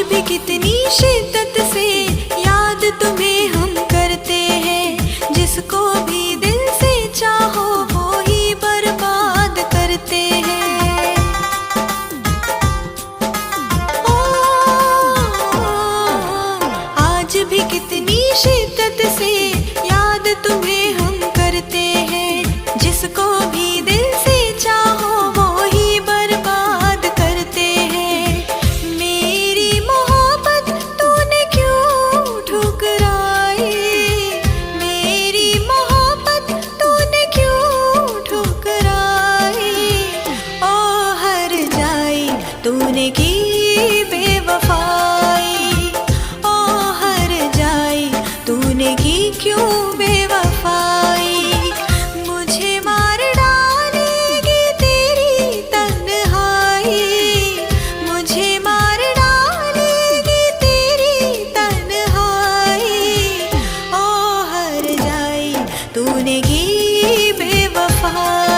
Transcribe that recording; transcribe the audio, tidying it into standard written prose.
भी कितनी शिद्दत से याद तुम्हें हम करते हैं। जिसको भी दिल से चाहो वो ही बर्बाद करते हैं। ओ, आज भी कितनी शिद्दत से याद तुम्हें हम करते हैं। जिसको भी दिल से चाहो वो ही बर्बाद करते हैं। मेरी मोहब्बत तूने क्यों ठुकराई? मेरी मोहब्बत तूने क्यों ठुकराई? ओ हर जाई तूने की बेवफाई। ओ हर जाई तूने की क्यों बेवफाई? मुझे मार डालेगी तेरी तन्हाई। मुझे मार डालेगी तेरी तन्हाई। ओ हर जाई तूने की बेवफाई।